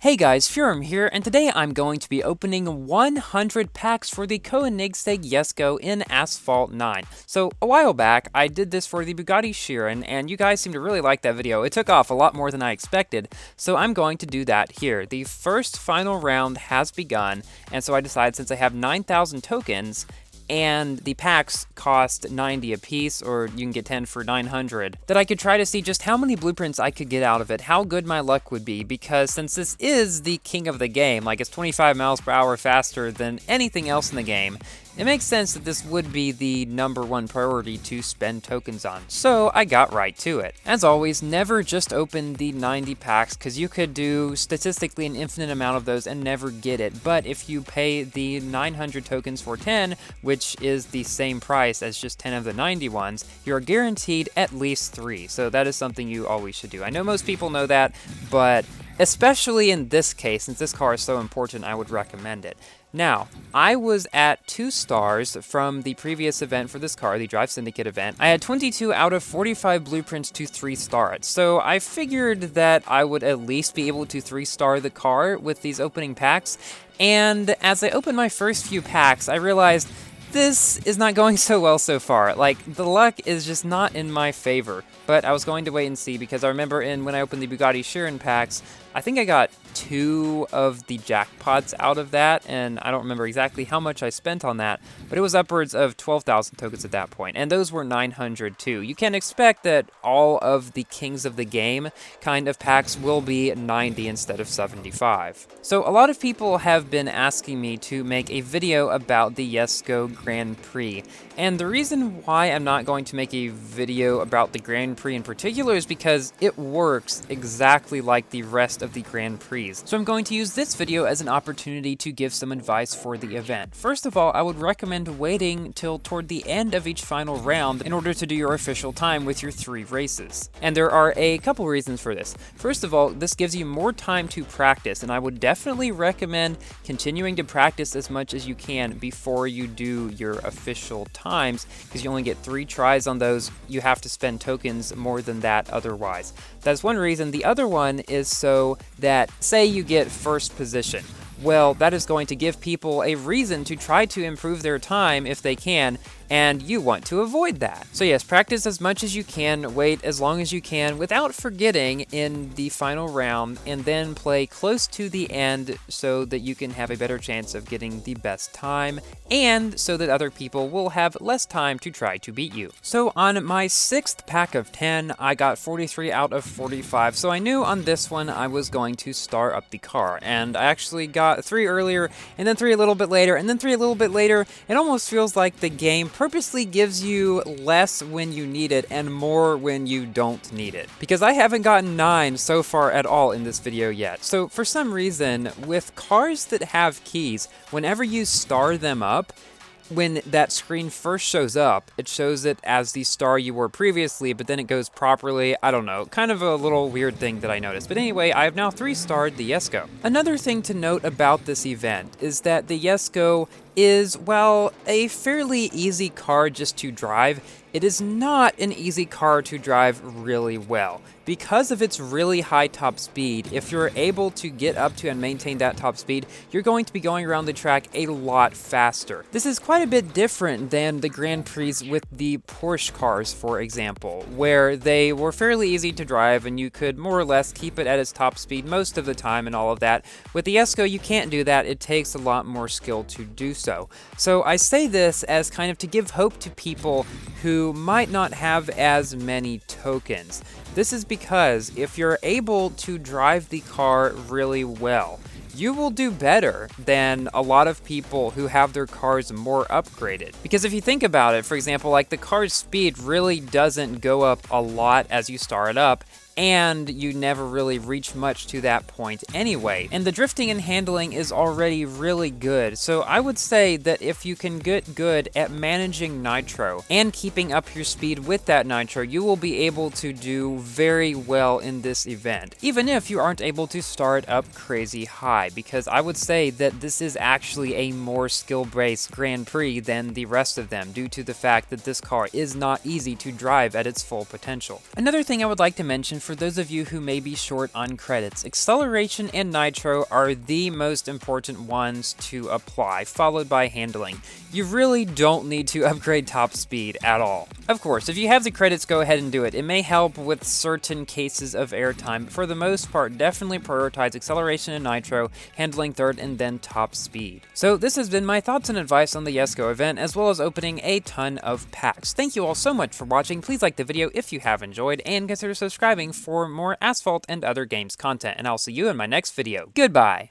Hey guys, Furum here, and today I'm going to be opening 100 packs for the Koenigsegg Jesko in Asphalt 9. So, a while back, I did this for the Bugatti Chiron, and you guys seem to really like that video. It took off a lot more than I expected, so I'm going to do that here. The first final round has begun, and so I decided since I have 9,000 tokens, and the packs cost 90 apiece, or you can get 10 for 900, that I could try to see just how many blueprints I could get out of it, how good my luck would be, because since this is the king of the game, like it's 25 miles per hour faster than anything else in the game, it makes sense that this would be the #1 priority to spend tokens on, so I got right to it. As always, never just open the 90 packs, because you could do statistically an infinite amount of those and never get it, but if you pay the 900 tokens for 10, which is the same price as just 10 of the 90 ones, you're guaranteed at least 3, so that is something you always should do. I know most people know that, but especially in this case, since this car is so important, I would recommend it. Now, I was at 2 stars from the previous event for this car, the Drive Syndicate event. I had 22 out of 45 blueprints to 3-star it, so I figured that I would at least be able to 3-star the car with these opening packs, and as I opened my first few packs, I realized this is not going so well so far. Like, the luck is just not in my favor, but I was going to wait and see because I remember when I opened the Bugatti Chiron packs, I think I got 2 of the jackpots out of that, and I don't remember exactly how much I spent on that, but it was upwards of 12,000 tokens at that point, and those were 900 too. You can expect that all of the kings of the game kind of packs will be 90 instead of 75. So a lot of people have been asking me to make a video about the Jesko Grand Prix, and the reason why I'm not going to make a video about the Grand Prix in particular is because it works exactly like the rest of the Grand Prix. So I'm going to use this video as an opportunity to give some advice for the event. First of all, I would recommend waiting till toward the end of each final round in order to do your official time with your 3 races. And there are a couple reasons for this. First of all, this gives you more time to practice, and I would definitely recommend continuing to practice as much as you can before you do your official times, because you only get 3 tries on those. You have to spend tokens more than that otherwise. That's one reason. The other one is so that, say you get first position. Well, that is going to give people a reason to try to improve their time if they can, and you want to avoid that. So yes, practice as much as you can, wait as long as you can without forgetting in the final round, and then play close to the end so that you can have a better chance of getting the best time, and so that other people will have less time to try to beat you. So on my 6th pack of 10, I got 43 out of 45, so I knew on this one I was going to star up the car, and I actually got 3 earlier, and then 3 a little bit later, and then 3 a little bit later. It almost feels like the game purposely gives you less when you need it and more when you don't need it. Because I haven't gotten 9 so far at all in this video yet. So for some reason, with cars that have keys, whenever you star them up, when that screen first shows up, it shows it as the star you were previously, but then it goes properly. I don't know, kind of a little weird thing that I noticed. But anyway, I have now 3-starred the Jesko. Another thing to note about this event is that the Jesko is, well, a fairly easy car just to drive. It is not an easy car to drive really well. Because of its really high top speed, if you're able to get up to and maintain that top speed, you're going to be going around the track a lot faster. This is quite a bit different than the Grand Prix with the Porsche cars, for example, where they were fairly easy to drive and you could more or less keep it at its top speed most of the time and all of that. With the Jesko, you can't do that. It takes a lot more skill to do so. So I say this as kind of to give hope to people who might not have as many tokens. This is because if you're able to drive the car really well, you will do better than a lot of people who have their cars more upgraded. Because if you think about it, for example, like the car's speed really doesn't go up a lot as you start it up, and you never really reach much to that point anyway. And the drifting and handling is already really good, so I would say that if you can get good at managing nitro and keeping up your speed with that nitro, you will be able to do very well in this event, even if you aren't able to start up crazy high, because I would say that this is actually a more skill-based Grand Prix than the rest of them, due to the fact that this car is not easy to drive at its full potential. Another thing I would like to mention for those of you who may be short on credits, acceleration and nitro are the most important ones to apply, followed by handling. You really don't need to upgrade top speed at all. Of course, if you have the credits, go ahead and do it. It may help with certain cases of airtime, but for the most part, definitely prioritize acceleration and nitro, handling third, and then top speed. So this has been my thoughts and advice on the Jesko event, as well as opening a ton of packs. Thank you all so much for watching. Please like the video if you have enjoyed, and consider subscribing for more Asphalt and other games content, and I'll see you in my next video. Goodbye!